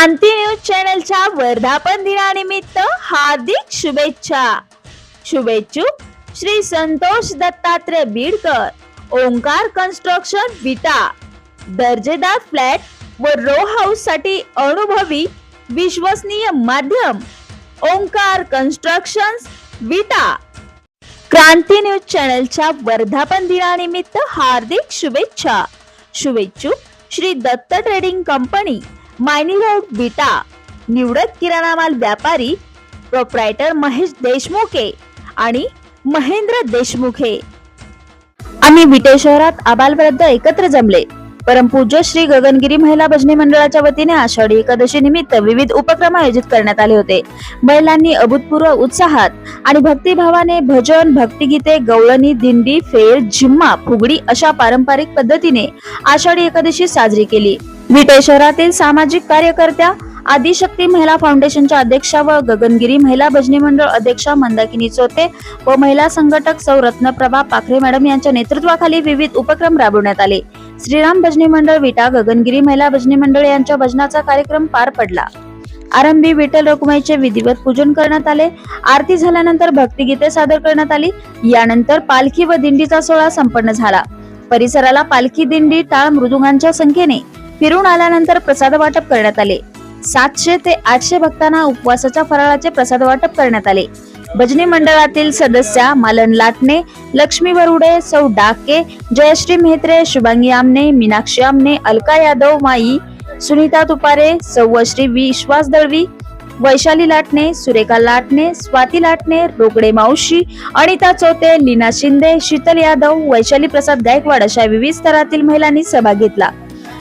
क्रांती news चॅनलच्या वर्धापन दिनानिमित्त हार्दिक शुभेच्छा। शुभेच्छुक श्री संतोष दत्तात्रय बीडकर, ओंकार कन्स्ट्रक्शन विटा। दर्जेदार फ्लॅट व रो हाऊस साठी अनुभवी विश्वसनीय माध्यम ओंकार कन्स्ट्रक्शन्स विटा। क्रांती न्यूज चॅनलच्या वर्धापन दिनानिमित्त हार्दिक शुभेच्छा। शुभेच्छुक Shri Datta trading company, Mayani road Vita. निवडक किराणा माल व्यापारी प्रोप्रायटर महेश देशमुखे आणि महेंद्र देशमुखे। आम्ही विटे शहरात आबालवृद्ध एकत्र जमले। परमपूज्य श्री गगनगिरी महिला भजनी मंडळाच्या वतीने आषाढी एकादशी निमित्त विविध उपक्रम आयोजित करण्यात आले होते। महिलांनी अभूतपूर्व उत्साहात आणि भक्तिभावाने भजन, भक्तिगीते, गवळणी, दिंडी, फेर, झिम्मा, फुगडी अशा पारंपरिक पद्धतीने आषाढी एकादशी साजरी केली। विटे शहरातील सामाजिक कार्यकर्त्या आदिशक्ती महिला फाउंडेशनच्या अध्यक्षा व गगनगिरी महिला भजनी मंडळ अध्यक्षा मंदाकिनी चोते व महिला संघटक सौ रत्नप्रभा पाखरे मॅडम यांच्या नेतृत्वाखाली विविध उपक्रम राबवण्यात आले। श्रीराम भजनी मंडळ विटा, गगनगिरी महिला भजनी मंडळ यांच्या भजनाचा कार्यक्रम पार पडला। आरंभी विठ्ठल रखुमाईचे विधिवत पूजन करण्यात आले। आरती झाल्यानंतर भक्तिगीते सादर करण्यात आली। यानंतर पालखी व दिंडीचा सोहळा संपन्न झाला। परिसराला पालखी, दिंडी, टाळ मृदुंगांच्या संख्येने फिरून आल्यानंतर प्रसाद वाटप करण्यात आले। 700 ते 800 भक्तांना उपवासाच्या फराळाचे प्रसाद वाटप करण्यात आले। भजनी मंडळातील सदस्या मालन लाटणे, लक्ष्मी वरुडे, सौ डाके, जयश्री मेहत्रे, शुभांगी आमने, मीनाक्षी आमने, अलका यादव माई, सुनीता तुपारे, सौश्री विश्वास दळवी, वैशाली लाटणे, सुरेखा लाटणे, स्वाती लाटणे, रोकडे मावशी, अनिता चोते, लीना शिंदे, शीतल यादव, वैशाली प्रसाद गायकवाड अशा विविध स्तरातील महिलांनी सहभाग घेतला।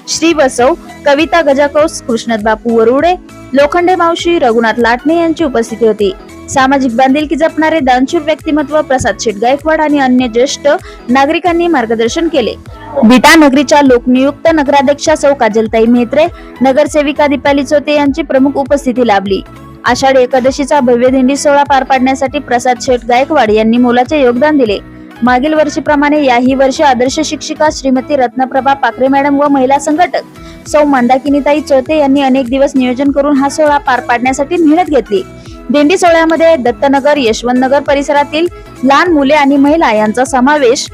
श्री बसव, कविता गजाकौस, कृष्णत बापू वरुडे, लोखंडे मावशी, रघुनाथ लाटणे यांची उपस्थिती होती। सामाजिक बांधिलकी जपणारे दानशूर व्यक्तिमत्व प्रसाद शेठ गायकवाड आणि अन्य ज्येष्ठ नागरिकांनी मार्गदर्शन केले। विटा नगरीच्या लोकनियुक्त नगराध्यक्षा सौ काजलताई मेहत्रे, नगरसेविका दीपाली चोते यांची प्रमुख उपस्थिती लाभली। आषाढी एकादशीचा भव्य दिंडी सोहळा पार पाडण्यासाठी प्रसाद शेठ गायकवाड यांनी मोलाचे योगदान दिले। मागील वर्षीप्रमाणे याही वर्षी आदर्श शिक्षिका श्रीमती रत्नप्रभा पाखरे मॅडम व महिला संघटक सौ मंदाकिनीताई चोते यांनी अनेक दिवस नियोजन करून हा सोहळा पार पाडण्यासाठी मेहनत घेतली। दिंडी सोहळ्यामध्ये दत्तनगर, यशवंतनगर परिसरातील लहान मुले आणि महिला यांचा समावेश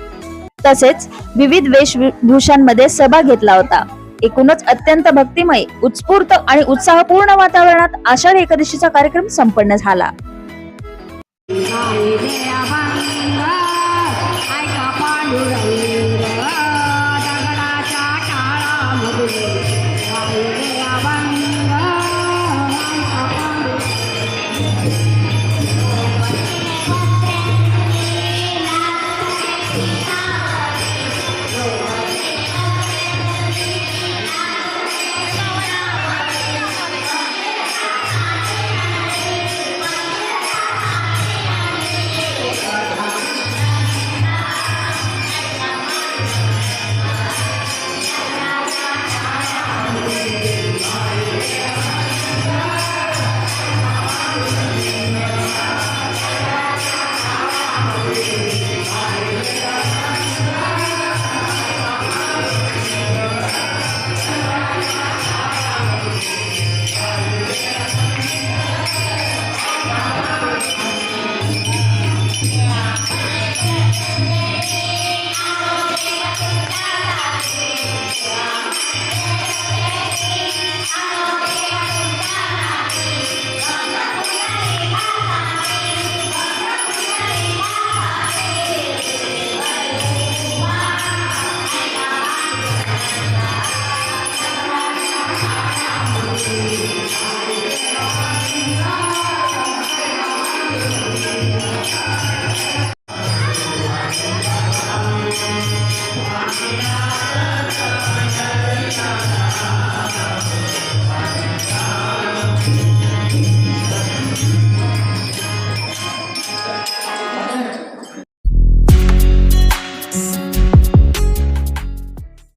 तसेच विविध वेशभूषांमध्ये सहभाग घेतला होता। एकूणच अत्यंत भक्तिमय, उत्स्फूर्त आणि उत्साहपूर्ण वातावरणात आषाढी एकादशीचा कार्यक्रम संपन्न झाला। I got